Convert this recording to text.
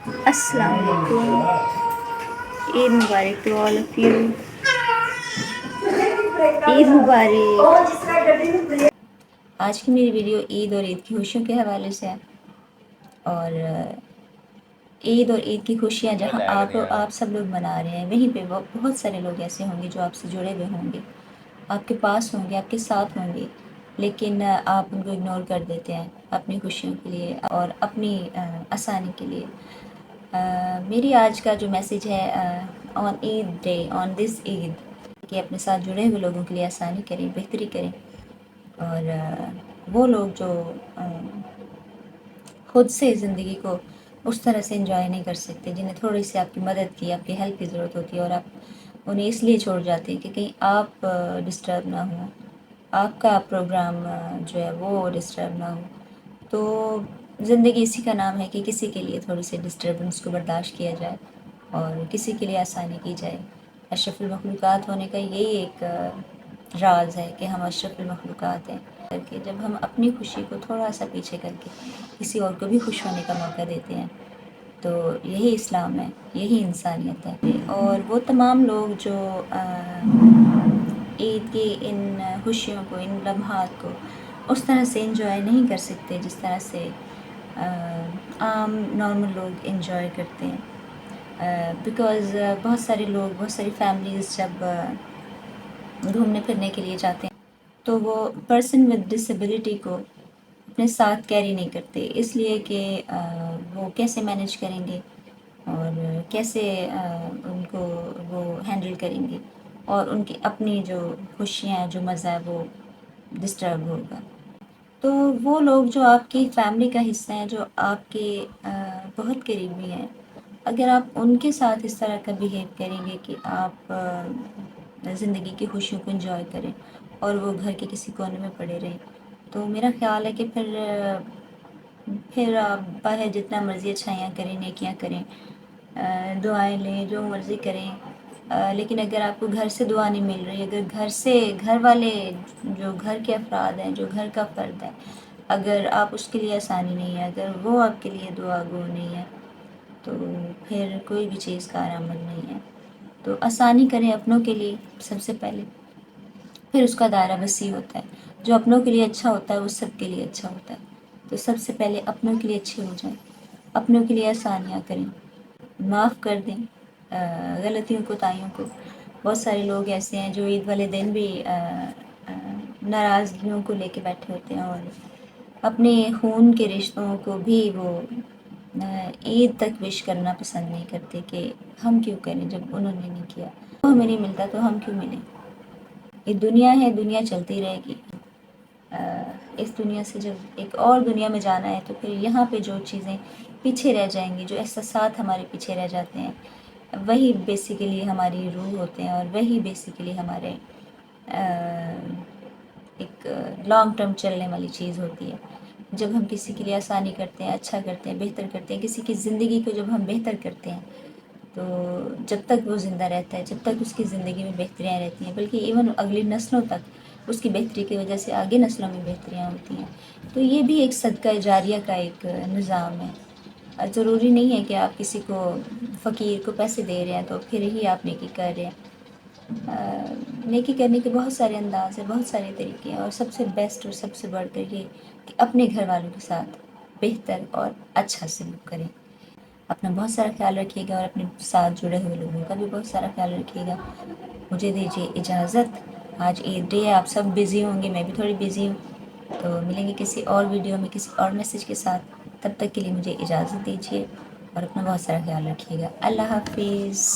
السلام علیکم. عید مبارک to all of you. عید مبارک. آج کی میری ویڈیو عید اور عید کی خوشیوں کے حوالے سے ہے. اور عید اور عید کی خوشیاں جہاں آپ سب لوگ منا رہے ہیں، وہیں پہ بہت سارے لوگ ایسے ہوں گے جو آپ سے جڑے ہوئے ہوں گے، آپ کے پاس ہوں گے، آپ کے ساتھ ہوں گے، لیکن آپ ان کو اگنور کر دیتے ہیں اپنی خوشیوں کے لیے اور اپنی آسانی کے لیے. میری آج کا جو میسیج ہے آن عید ڈے، آن دس عید، کہ اپنے ساتھ جڑے ہوئے لوگوں کے لیے آسانی کریں، بہتری کریں. اور وہ لوگ جو خود سے زندگی کو اس طرح سے انجوائے نہیں کر سکتے، جنہیں تھوڑی سی آپ کی مدد کی، آپ کی ہیلپ کی ضرورت ہوتی ہے، اور آپ انہیں اس لیے چھوڑ جاتے ہیں کہ کہیں آپ ڈسٹرب نہ ہوں، آپ کا پروگرام جو ہے وہ ڈسٹرب نہ ہو. تو زندگی اسی کا نام ہے کہ کسی کے لیے تھوڑی سی ڈسٹربنس کو برداشت کیا جائے اور کسی کے لیے آسانی کی جائے. اشرف المخلوقات ہونے کا یہی ایک راز ہے کہ ہم اشرف المخلوقات ہیں، کر کے جب ہم اپنی خوشی کو تھوڑا سا پیچھے کر کے کسی اور کو بھی خوش ہونے کا موقع دیتے ہیں، تو یہی اسلام ہے، یہی انسانیت ہے. اور وہ تمام لوگ جو عید کی ان خوشیوں کو، ان لمحات کو اس طرح سے انجوائے نہیں کر سکتے جس طرح سے عام نارمل لوگ انجوائے کرتے ہیں. بیکاز بہت سارے لوگ، بہت ساری فیملیز جب گھومنے پھرنے کے لیے جاتے ہیں تو وہ پرسن ود ڈسیبلٹی کو اپنے ساتھ کیری نہیں کرتے، اس لیے کہ وہ کیسے مینیج کریں گے اور کیسے ان کو وہ ہینڈل کریں گے، اور ان کی اپنی جو خوشیاں ہیں، جو مزہ ہے، وہ ڈسٹرب ہوگا. تو وہ لوگ جو آپ کی فیملی کا حصہ ہیں، جو آپ کے بہت قریبی ہیں، اگر آپ ان کے ساتھ اس طرح کا بیہیو کریں گے کہ آپ زندگی کی خوشیوں کو انجوائے کریں اور وہ گھر کے کسی کونے میں پڑے رہیں، تو میرا خیال ہے کہ پھر آپ باہر جتنا مرضی اچھائیاں کریں، نیکیاں کریں، دعائیں لیں، جو مرضی کریں، لیکن اگر آپ کو گھر سے دعا نہیں مل رہی، اگر گھر والے جو گھر کے افراد ہیں، جو گھر کا فرد ہے، اگر آپ اس کے لیے آسانی نہیں ہے، اگر وہ آپ کے لیے دعا گو نہیں ہے، تو پھر کوئی بھی چیز کارآمد نہیں ہے. تو آسانی کریں اپنوں کے لیے سب سے پہلے، پھر اس کا دائرہ وسیع ہوتا ہے. جو اپنوں کے لیے اچھا ہوتا ہے وہ سب کے لیے اچھا ہوتا ہے. تو سب سے پہلے اپنوں کے لیے اچھے ہو جائیں، اپنوں کے لیے آسانیاں کریں، معاف کر دیں غلطیوں کو، تائیوں کو. بہت سارے لوگ ایسے ہیں جو عید والے دن بھی ناراضگیوں کو لے کے بیٹھے ہوتے ہیں، اور اپنے خون کے رشتوں کو بھی وہ عید تک وش کرنا پسند نہیں کرتے کہ ہم کیوں کریں جب انہوں نے نہیں کیا. وہ ہمیں نہیں ملتا تو ہم کیوں ملیں. یہ دنیا ہے، دنیا چلتی رہے گی. اس دنیا سے جب ایک اور دنیا میں جانا ہے تو پھر یہاں پہ جو چیزیں پیچھے رہ جائیں گی، جو احساسات ہمارے پیچھے رہ جاتے ہیں، وہی بیسیکلی ہماری روح ہوتے ہیں، اور وہی بیسیکلی ہمارے ایک لانگ ٹرم چلنے والی چیز ہوتی ہے. جب ہم کسی کے لیے آسانی کرتے ہیں، اچھا کرتے ہیں، بہتر کرتے ہیں، کسی کی زندگی کو جب ہم بہتر کرتے ہیں، تو جب تک وہ زندہ رہتا ہے، جب تک اس کی زندگی میں بہتریاں رہتی ہیں، بلکہ ایون اگلی نسلوں تک اس کی بہتری کی وجہ سے آگے نسلوں میں بہتریاں ہوتی ہیں. تو یہ بھی ایک صدقہ جاریہ کا ایک نظام ہے. ضروری نہیں ہے کہ آپ کسی کو فقیر کو پیسے دے رہے ہیں تو پھر ہی آپ نیکی کر رہے ہیں. نیکی کرنے کے بہت سارے انداز ہیں، بہت سارے طریقے ہیں، اور سب سے بیسٹ اور سب سے بڑھ کر یہ کہ اپنے گھر والوں کے ساتھ بہتر اور اچھا سلوک کریں. اپنا بہت سارا خیال رکھیے گا، اور اپنے ساتھ جڑے ہوئے لوگوں کا بھی بہت سارا خیال رکھیے گا. مجھے دیجیے اجازت. آج عید ڈے ہے، آپ سب بزی ہوں گے، میں بھی تھوڑی بزی ہوں. تو ملیں گے کسی اور ویڈیو میں کسی اور میسیج کے ساتھ. تب تک کے لیے مجھے اجازت دیجیے اور اپنا بہت سارا خیال رکھیے گا. اللہ حافظ.